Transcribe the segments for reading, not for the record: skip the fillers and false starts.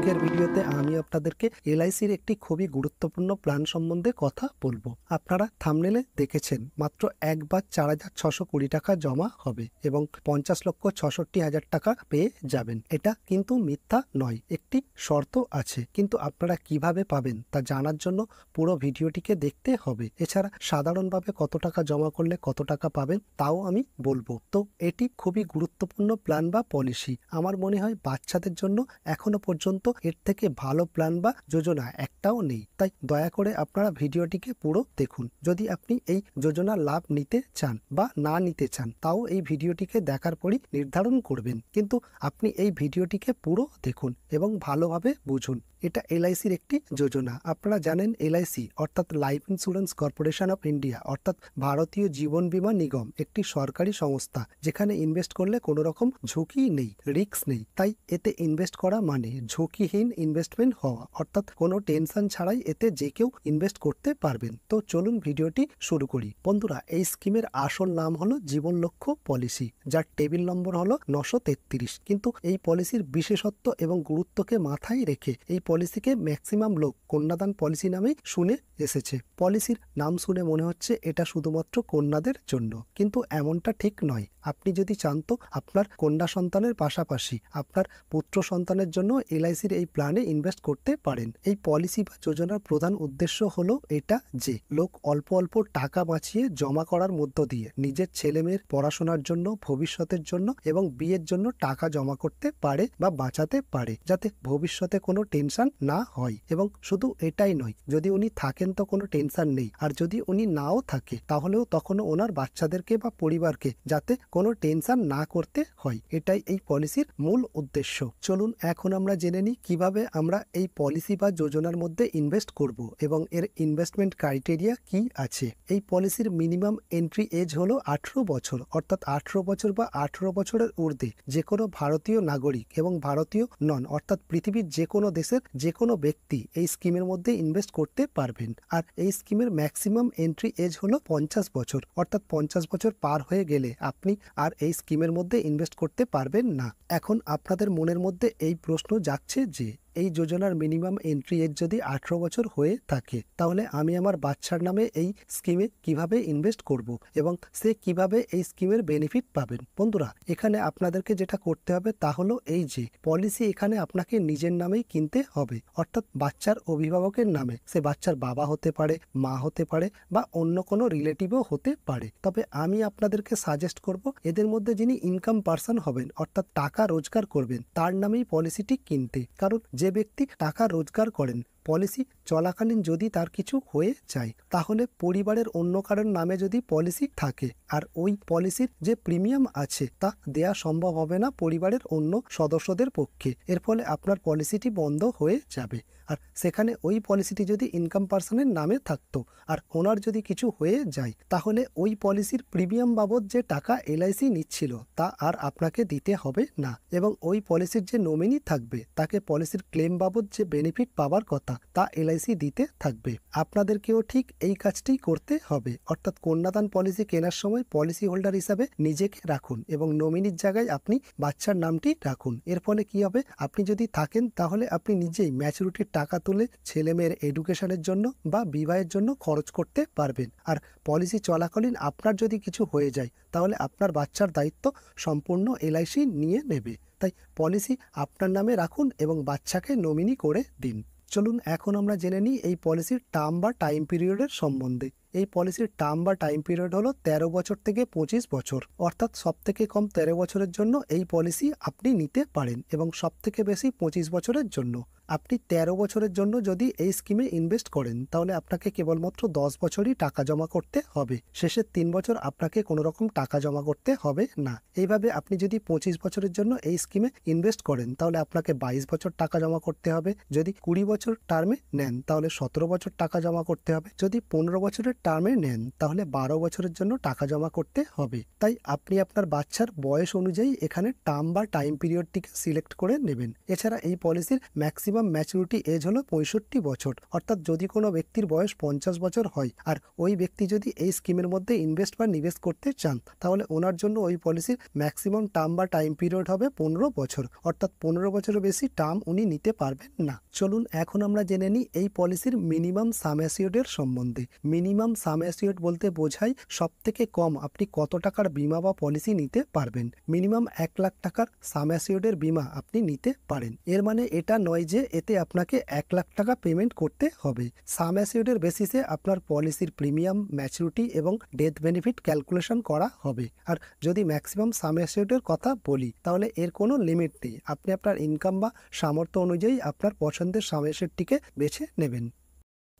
আজকের ভিডিওতে আমি আপনাদেরকে এলআইসির একটি খুবই গুরুত্বপূর্ণ প্ল্যান সম্বন্ধে কথা বলবো। আপনারা থাম্বনেলে দেখেছেন মাত্র একবার 4,620 টাকা জমা হবে এবং 50,66,000 টাকা পেয়ে যাবেন। এটা কিন্তু মিথ্যা নয়, একটি শর্ত আছে, কিন্তু আপনারা কিভাবে পাবেন তা জানার জন্য পুরো ভিডিওটিকে দেখতে হবে। এছাড়া সাধারণভাবে কত টাকা জমা করলে কত টাকা পাবেন তাও আমি বলবো। তো এটি খুবই গুরুত্বপূর্ণ প্ল্যান বা পলিসি। আমার মনে হয় বাচ্চাদের জন্য এখনো পর্যন্ত এর থেকে ভালো প্ল্যান বা যোজনা একটাও নেই। তাই দয়া করে আপনারা ভিডিওটিকে পুরো দেখুন। যদি আপনি এই যোজনার লাভ নিতে চান বা না নিতে চান তাও এই ভিডিওটিকে দেখার পরই নির্ধারণ করবেন, কিন্তু আপনি এই ভিডিওটিকে পুরো দেখুন এবং ভালোভাবে বুঝুন। এটা এলআইসির একটি যোজনা। আপনারা জানেন এলআইসি অর্থাৎ life insurance corporation of India অর্থাৎ ভারতীয় জীবন বীমা নিগম একটি সরকারি সংস্থা, যেখানে ইনভেস্ট করলে কোনো রকম ঝুঁকি নেই, রিস্ক নেই। তাই এতে ইনভেস্ট করা মানে ঝুঁকিহীন ইনভেস্টমেন্ট হওয়া, অর্থাৎ কোনো টেনশন ছাড়াই এতে যে কেউ ইনভেস্ট করতে পারবেন। তো চলুন ভিডিওটি শুরু করি। বন্ধুরা, এই স্কিমের আসল নাম হলো জীবন লক্ষ্য পলিসি, যার টেবিল নম্বর হলো 933। কিন্তু এই পলিসির বিশেষত্ব এবং গুরুত্বকে মাথায় রেখে এই পলিসিকে ম্যাক্সিমাম লোক কন্যাদান পলিসি নামেই শুনে এসেছে। পলিসির নাম শুনে মনে হচ্ছে এটা শুধুমাত্র কন্যাদের জন্য, কিন্তু এমনটা ঠিক নয়। আপনি যদি চান তো আপনার কন্যা সন্তানের পাশাপাশি আপনার পুত্র সন্তানের জন্য এলআইসির এই প্ল্যানে ইনভেস্ট করতে পারেন। এই পলিসি বা যোজনার প্রধান উদ্দেশ্য হলো এটা যে লোক অল্প অল্প টাকা বাঁচিয়ে জমা করার মধ্য দিয়ে নিজের ছেলে মেয়ের পড়াশোনার জন্য, ভবিষ্যতের জন্য এবং বিয়ের জন্য টাকা জমা করতে পারে বা বাঁচাতে পারে, যাতে ভবিষ্যতে কোনো টেনশন না হয়। এবং শুধু এটাই নয়, যদি উনি থাকেন তো কোনো টেনশন নেই, আর যদি উনি নাও থাকে তাহলেও তখনও ওনার বাচ্চাদেরকে বা পরিবারকে যাতে কোনো টেনশন না করতে হয়। এটাই এই পলিসির মূল উদ্দেশ্য। চলুন এখন আমরা জেনে নিই কিভাবে আমরা এই পলিসি বা যোজনার মধ্যে ইনভেস্ট করব এবং এর ইনভেস্টমেন্ট ক্রাইটেরিয়া কি আছে। এই পলিসির মিনিমাম এন্ট্রি এজ হলো 18 বছর, অর্থাৎ 18 বছর বা 18 বছরের ঊর্ধ্বে যে কোনো ভারতীয় নাগরিক এবং ভারতীয় নন অর্থাৎ পৃথিবীর যে কোনো দেশের যে কোনো ব্যক্তি এই স্কিমের মধ্যে ইনভেস্ট করতে পারবেন। আর এই স্কিমের ম্যাক্সিমাম এন্ট্রি এজ হলো 50 বছর, অর্থাৎ 50 বছর পার হয়ে গেলে আপনি আর এই স্কিমের মধ্যে ইনভেস্ট করতে পারবেন না। এখন আপনাদের মনের মধ্যে এই প্রশ্ন যাচ্ছে যে এই যোজনার মিনিমাম এন্ট্রি এজ যদি 18 বছর হয়ে থাকে তাহলে আমি আমার বাচ্চার নামে এই স্কিমে কিভাবে ইনভেস্ট করব এবং সে কিভাবে এই স্কিমের বেনিফিট পাবেন। বন্ধুরা, এখানে আপনাদেরকে যেটা করতে হবে তা হলো এই যে পলিসি এখানে আপনাকে নিজের নামেই কিনতে হবে, অর্থাৎ বাচ্চার অভিভাবকের নামে। সে বাচ্চার বাবা হতে পারে, মা হতে পারে বা অন্য কোনো রিলেটিভও হতে পারে। তবে আমি আপনাদেরকে সাজেস্ট করব এদের মধ্যে যিনি ইনকাম পার্সন হবেন অর্থাৎ টাকা রোজগার করবেন তার নামেই পলিসিটি কিনতে। কারণ যে ব্যক্তি টাকা রোজগার করেন, পলিসি চলাকালীন যদি তার কিছু হয়ে যায় তাহলে পরিবারের অন্য কারোর নামে যদি পলিসি থাকে আর ওই পলিসির যে প্রিমিয়াম আছে তা দেয়া সম্ভব হবে না পরিবারের অন্য সদস্যদের পক্ষে। এর ফলে আপনার পলিসিটি বন্ধ হয়ে যাবে। আর সেখানে ওই পলিসিটি যদি ইনকাম পার্সনের নামে থাকতো আর ওনার যদি কিছু হয়ে যায় তাহলে ওই পলিসির প্রিমিয়াম বাবদ যে টাকা এলআইসি নিচ্ছিল তা আর আপনাকে দিতে হবে না, এবং ওই পলিসির যে নমিনি থাকবে তাকে পলিসির ক্লেম বাবদ যে বেনিফিট পাওয়ার কথা তা এলআইসি দিতে থাকবে। আপনাদেরকেও ঠিক এই কাজটি করতে হবে, অর্থাৎ কন্যাদান পলিসি কেনার সময় পলিসি হোল্ডার হিসাবে নিজেকে রাখুন এবং নমিনির জায়গায় আপনি বাচ্চার নামটি রাখুন। এর ফলে কি হবে, আপনি যদি থাকেন তাহলে আপনি নিজেই ম্যাচুরিটির টাকা তুলে ছেলে মেয়ের এডুকেশনের জন্য বা বিবাহের জন্য খরচ করতে পারবেন। আর পলিসি চলাকালীন আপনার যদি কিছু হয়ে যায় তাহলে আপনার বাচ্চার দায়িত্ব সম্পূর্ণ এলআইসি নিয়ে নেবে। তাই পলিসি আপনার নামে রাখুন এবং বাচ্চাকে নমিনি করে দিন। চলুন এখন আমরা জেনে নিই এই পলিসির টার্ম বা টাইম পিরিয়ডের সম্বন্ধে। এই পলিসির টার্ম বা টাইম পিরিয়ড হলো 13 বছর থেকে 25 বছর, অর্থাৎ সব থেকে কম 13 বছরের জন্য এই পলিসি আপনি নিতে পারেন এবং সব থেকে বেশি 25 বছরের জন্য। আপনি 13 বছরের জন্য যদি এই স্কিমে ইনভেস্ট করেন তাহলে আপনাকে কেবলমাত্র 10 বছরই টাকা জমা করতে হবে, শেষের 3 বছর আপনাকে কোনো রকম টাকা জমা করতে হবে না। এইভাবে আপনি যদি 25 বছরের জন্য এই স্কিমে ইনভেস্ট করেন তাহলে আপনাকে 22 বছর টাকা জমা করতে হবে। যদি 20 বছর টার্মে নেন তাহলে 17 বছর টাকা জমা করতে হবে। যদি 15 বছরের টার্মে নেন তাহলে 12 বছরের জন্য টাকা জমা করতে হবে। তাই আপনি আপনার বাচ্চার বয়স অনুযায়ী এখানে টার্ম বা টাইম পিরিয়ডটিকে সিলেক্ট করে নেবেন। এছাড়া এই পলিসির ম্যাক্সিমাম ম্যাচুরিটি এজ হলো 65 বছর। অর্থাৎ যদি কোনো ব্যক্তির বয়স 50 বছর হয় আর ওই ব্যক্তি যদি এই স্কিমের মধ্যে ইনভেস্ট বা নিবেশ করতে চান তাহলে ওনার জন্য ওই পলিসির ম্যাক্সিমাম টার্ম বা টাইম পিরিয়ড হবে 15 বছর। অর্থাৎ 15 বছরের বেশি টার্ম উনি নিতে পারবেন না। চলুন এখন আমরা জেনে নিই এই পলিসির মিনিমাম সাম অ্যাসিওর্ডের সম্বন্ধে। মিনিমাম সাম অ্যাসিওর্ড বলতে বোঝায় সব থেকে কম আপনি কত টাকার বিমা বা পলিসি নিতে পারবেন। মিনিমাম 1 লাখ টাকার সাম অ্যাসিওর্ডের বিমা আপনি নিতে পারেন। এর মানে এটা নয় যে এতে আপনাকে 1 লাখ টাকা পেমেন্ট করতে হবে। সাম অ্যাসিওর্ডের বেসিসে আপনার পলিসির প্রিমিয়াম, ম্যাচুরিটি এবং ডেথ বেনিফিট ক্যালকুলেশন করা হবে। আর যদি ম্যাক্সিমাম সাম অ্যাসিওর্ডের কথা বলি তাহলে এর কোনো লিমিট নেই। আপনি আপনার ইনকাম বা সামর্থ্য অনুযায়ী আপনার পছন্দের সাম অ্যাসিওর্ডটিকে বেছে নেবেন।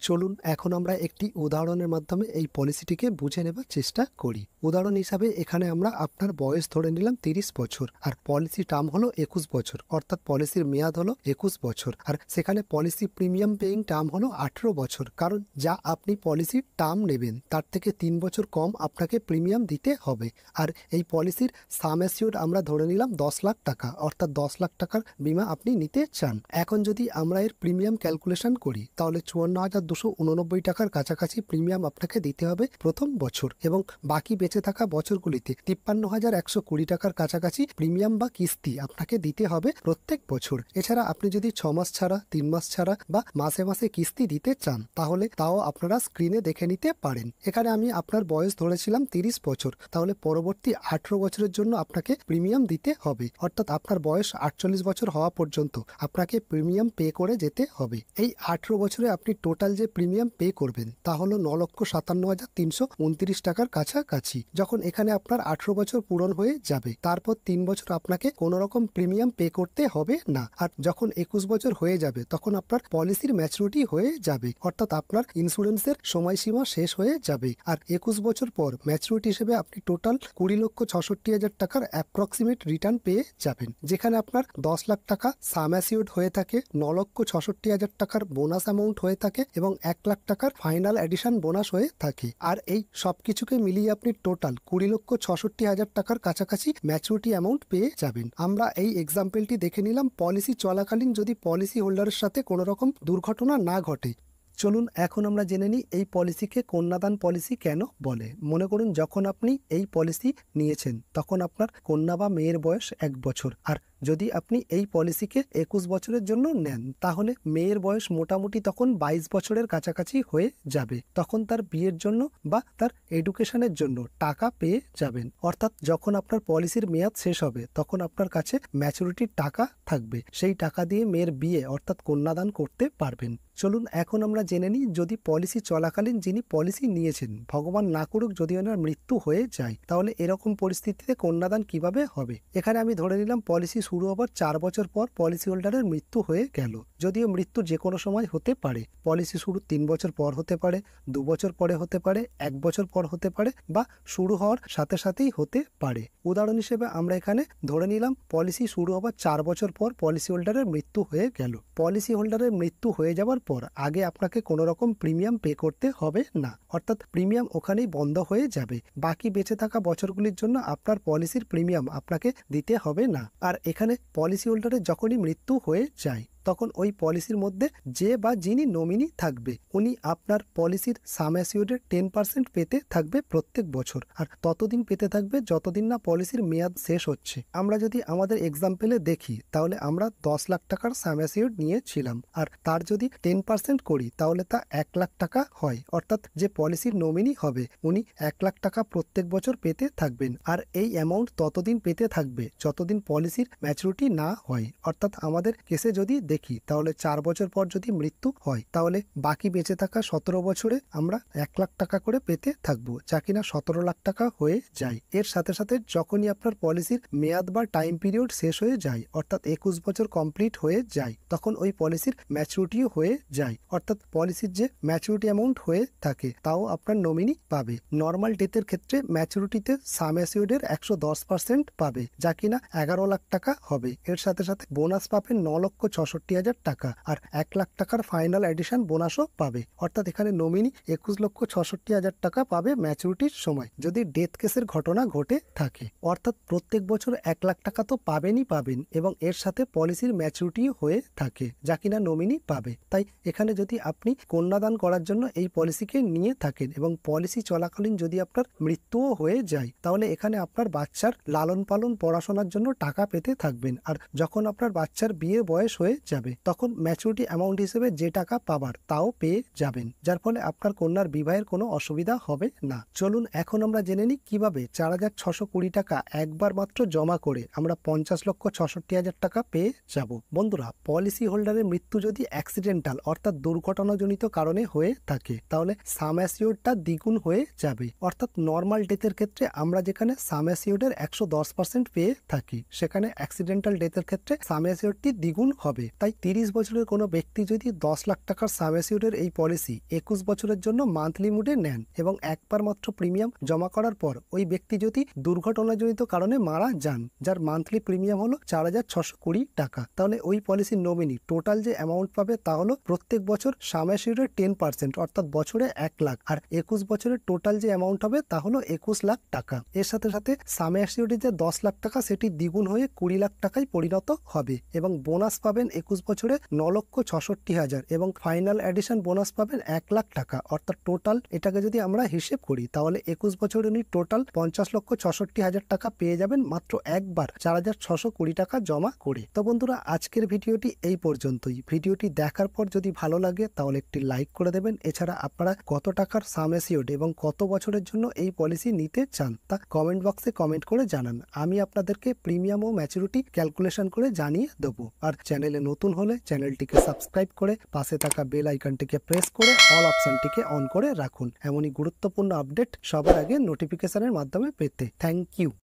চলুন এখন আমরা একটি উদাহরণের মাধ্যমে এই পলিসিটিকে বুঝে নেবার চেষ্টা করি। উদাহরণ হিসাবে এখানে আমরা আপনার বয়স ধরে নিলাম 30 বছর আর পলিসি টার্ম হলো 21 বছর, অর্থাৎ পলিসির মেয়াদ হলো 21 বছর। আর সেখানে পলিসি প্রিমিয়াম পেইং টার্ম হলো 18 বছর, কারণ যা আপনি পলিসির টার্ম নেবেন তার থেকে 3 বছর কম আপনাকে প্রিমিয়াম দিতে হবে। আর এই পলিসির সাম অ্যাসিওর্ড আমরা ধরে নিলাম 10 লাখ টাকা, অর্থাৎ 10 লাখ টাকার বিমা আপনি নিতে চান। এখন যদি আমরা এর প্রিমিয়াম ক্যালকুলেশন করি তাহলে 54,289 টাকার কাছাকাছি প্রিমিয়াম আপনাকে দিতে হবে প্রথম বছর এবং বাকি বেঁচে থাকা বছরগুলিতে 53,120 টাকার কাছাকাছি প্রিমিয়াম বা কিস্তি আপনাকে দিতে হবে প্রত্যেক বছর। এছাড়া আপনি যদি 6 মাস ছাড়া, 3 মাস ছাড়া বা মাসে মাসে কিস্তি দিতে চান তাহলে তাও আপনারা স্ক্রিনে দেখে নিতে পারেন। এখানে আমি আপনার বয়স ধরেছিলাম 30 বছর, তাহলে পরবর্তী 18 বছরের জন্য আপনাকে প্রিমিয়াম দিতে হবে, অর্থাৎ আপনার বয়স 48 বছর হওয়া পর্যন্ত আপনাকে প্রিমিয়াম পে করে যেতে হবে। এই 18 বছরে আপনি টোটাল যে প্রিমিয়াম পে করবেন তা হলো 9,57,329 টাকার কাছাকাছি। যখন এখানে আপনার 18 বছর পূরণ হয়ে যাবে তারপর 3 বছর আপনাকে কোনো রকম প্রিমিয়াম পে করতে হবে না। আর যখন 21 বছর হয়ে যাবে তখন আপনার পলিসির ম্যাচুরিটি হয়ে যাবে, অর্থাৎ আপনার ইন্স্যুরেন্সের সময়সীমা শেষ হয়ে যাবে। আর 21 বছর পর ম্যাচুরিটি হিসেবে আপনি টোটাল 20,66,000 টাকার অ্যাপ্রক্সিমেট রিটার্ন পেয়ে যাবেন, যেখানে আপনার 10 লাখ টাকা সাম অ্যাসিওর্ড হয়ে থাকে, 9,66,000 টাকার বোনাস অ্যামাউন্ট হয়ে থাকে এবং 1 লাখ টাকার ফাইনাল এডিশন বোনাস হয়ে থাকে। আর এই সবকিছুকে মিলিয়ে আপনি টোটাল 20,66,000 টাকার কাছাকাছি ম্যাচুরিটি অ্যামাউন্ট পেয়ে যাবেন। আমরা এই এক্সাম্পলটি দেখে নিলাম পলিসি চলাকালীন যদি পলিসি হোল্ডারের সাথে কোনো রকম দুর্ঘটনা না ঘটে। চলুন এখন আমরা জেনে নিই এই পলিসিকে কন্যাদান পলিসি কেন বলে। মনে করুন যখন আপনি এই পলিসি নিয়েছেন তখন আপনার কন্যা বা মেয়ের বয়স 1 বছর, আর যদি আপনি এই পলিসিকে 21 বছরের জন্য নেন তাহলে মেয়ের বয়স মোটামুটি তখন 22 বছরের কাছাকাছি হয়ে যাবে। তখন তার বিয়ের জন্য বা তার এডুকেশনের জন্য টাকা পেয়ে যাবেন, অর্থাৎ যখন আপনার পলিসির মেয়াদ শেষ হবে তখন আপনার কাছে ম্যাচুরিটির টাকা থাকবে, সেই টাকা দিয়ে মেয়ের বিয়ে অর্থাৎ কন্যাদান করতে পারবেন। চলুন এখন আমরা জেনে নিই যদি পলিসি চলাকালীন যিনি পলিসি নিয়েছেন, ভগবান না করুক যদি ওনার মৃত্যু হয়ে যায়, তাহলে এরকম পরিস্থিতিতে কন্যাদান কিভাবে হবে। এখানে আমি ধরে নিলাম পলিসি শুরু হবার 4 বছর পর পলিসি হোল্ডারের মৃত্যু হয়ে গেল। যদিও মৃত্যু যে কোনো সময় হতে পারে, পলিসি শুরু 3 বছর পর হতে পারে, 2 বছর পরে হতে পারে, 1 বছর পর হতে পারে বা শুরু হওয়ার সাথে সাথেই হতে পারে। উদাহরণ হিসেবে আমরা এখানে ধরে নিলাম পলিসি শুরু হবার 4 বছর পর পলিসি হোল্ডারের মৃত্যু হয়ে গেল। পলিসি হোল্ডারের মৃত্যু হয়ে যাওয়ার পর আগে আপনাকে কোনো রকম প্রিমিয়াম পে করতে হবে না, অর্থাৎ প্রিমিয়াম ওখানেই বন্ধ হয়ে যাবে। বাকি বেঁচে থাকা বছরগুলির জন্য আপনার পলিসির প্রিমিয়াম আপনাকে দিতে হবে না। আর এখানে পলিসি হোল্ডারের যখনই মৃত্যু হয়ে যায় তখন ওই পলিসির মধ্যে যে বা যিনি নমিনি থাকবে উনি আপনার পলিসির সাম অ্যাসিওর্ডের 10% পেতে থাকবে প্রত্যেক বছর, আর ততদিন পেতে থাকবে যতদিন না পলিসির মেয়াদ শেষ হচ্ছে। আমরা যদি আমাদের এক্সাম্পলে দেখি তাহলে আমরা 10 লাখ টাকার সাম অ্যাসিওর্ড নিয়েছিলাম, আর তার যদি 10% করি তাহলে তা 1 লাখ টাকা হয়, অর্থাৎ যে পলিসির নমিনি হবে উনি 1 লাখ টাকা প্রত্যেক বছর পেতে থাকবেন। আর এই অ্যামাউন্ট ততদিন পেতে থাকবে যতদিন পলিসির ম্যাচুরিটি না হয়। অর্থাৎ আমাদের কেসে যদি দেখি তাহলে 4 বছর পর যদি মৃত্যু হয় তাহলে বাকি বেঁচে থাকা 17 বছরে আমরা 1 লাখ টাকা করে পেতে থাকবো, যা কিনা 17 লাখ টাকা হয়ে যায়। এর সাথে সাথে যখনই আপনার পলিসির মেয়াদ বা টাইম পিরিয়ড শেষ হয়ে যায়, অর্থাৎ 21 বছর কমপ্লিট হয়ে যায়, তখন ওই পলিসির ম্যাচুরিটিও হয়ে যায়, অর্থাৎ পলিসির যে ম্যাচুরিটি অ্যামাউন্ট হয়ে থাকে তাও আপনার নমিনি পাবে। নর্মাল ডেথের ক্ষেত্রে ম্যাচুরিটিতে সাম অ্যাসিওর্ডের 110% পাবে, যা কিনা 11 লাখ টাকা হবে। এর সাথে সাথে বোনাস পাবেন 9,66,000 ৬৫,০০০ টাকা আর ১ লাখ টাকার ফাইনাল এডিশন বোনাসও পাবে। অর্থাৎ এখানে নমিনি ২১,৬৬,০০০ টাকা পাবে ম্যাচুরিটির সময় যদি ডেথ কেসের ঘটনা ঘটে থাকে। অর্থাৎ প্রত্যেক বছর ১ লাখ টাকা তো পাবেন এবং এর সাথে পলিসির ম্যাচুরিটি হয়ে থাকে যা কিনা নমিনি পাবে। তাই এখানে যদি আপনি কন্যাদান করার জন্য এই পলিসিকে নিয়ে থাকেন এবং পলিসি চলাকালীন যদি আপনার মৃত্যুও হয়ে যায় তাহলে এখানে আপনার বাচ্চার লালন পালন পড়াশোনার জন্য টাকা পেতে থাকবেন। আর যখন আপনার বাচ্চার বিয়ে বয়স হয়ে যাবে তখন ম্যাচুরিটি অ্যামাউন্ট হিসেবে যে টাকা পাবার তাও পেয়ে যাবেন, যার ফলে আপনার কন্যার বিবাহের কোনো অসুবিধা হবে না। চলুন এখন আমরা জেনে নিই কিভাবে 4,620 টাকা একবার মাত্র জমা করে আমরা 50,66,000 টাকা পেয়ে যাব। বন্ধুরা, পলিসি হোল্ডারের মৃত্যু যদি অ্যাক্সিডেন্টাল অর্থাৎ দুর্ঘটনাজনিত কারণে হয়ে থাকে তাহলে সাম অ্যাসিওরটা দ্বিগুণ হয়ে যাবে। অর্থাৎ নর্মাল ডেথের ক্ষেত্রে আমরা যেখানে সাম অ্যাসিওরের 110% পেয়ে থাকি সেখানে অ্যাক্সিডেন্টাল ডেথের ক্ষেত্রে সাম অ্যাসিওরটি দ্বিগুণ হবে। তাই 30 বছরের কোনো ব্যক্তি যদি 10 লাখ টাকার সাম অ্যাসিওরের এই পলিসি 21 বছরের জন্য মান্থলি মুডে নেন এবং একবার মাত্র প্রিমিয়াম জমা করার পর ওই ব্যক্তি যদি দুর্ঘটনাজনিত কারণে মারা যান যার মান্থলি প্রিমিয়াম হলো 4,620 টাকা তাহলে ওই পলিসির নমিনি টোটাল যে অ্যামাউন্ট পাবে তা হলো প্রত্যেক বছর সাম অ্যাসিওরের 10% অর্থাৎ বছরে 1 লাখ আর 21 বছরের টোটাল যে অ্যামাউন্ট হবে তা হলো 21 লাখ টাকা। এর সাথে সাথে সাম অ্যাসিওরের যে 10 লাখ টাকা সেটি দ্বিগুণ হয়ে 20 লাখ টাকায় পরিণত হবে এবং বোনাস পাবেন 21 বছরে 9,66,000 এবং ফাইনাল এডিশন বোনাস পাবেন 1 লাখ টাকা। অর্থাৎ টোটাল এটাকে যদি আমরা হিসেব করি তাহলে 21 বছরে উনি টোটাল 50,66,000 টাকা পেয়ে যাবেন মাত্র একবার 4,620 টাকা জমা করে। তো বন্ধুরা, আজকের ভিডিওটি এই পর্যন্তই। ভিডিওটি দেখার পর যদি ভালো লাগে তাহলে একটি লাইক করে দেবেন। এছাড়া আপনারা কত টাকার সাম অ্যাসিওর্ড এবং কত বছরের জন্য এই পলিসি নিতে চান তা কমেন্ট বক্সে কমেন্ট করে জানান। আমি আপনাদেরকে প্রিমিয়াম ও ম্যাচুরিটি ক্যালকুলেশন করে জানিয়ে দেবো। আর চ্যানেলে নতুন হলে চ্যানেলটিকে সাবস্ক্রাইব করে পাশে থাকা বেল আইকনটিকে প্রেস করে অল অপশনটিকে অন করে রাখুন এমনই গুরুত্বপূর্ণ আপডেট সবার আগে নোটিফিকেশনের মাধ্যমে পেতে। Thank you.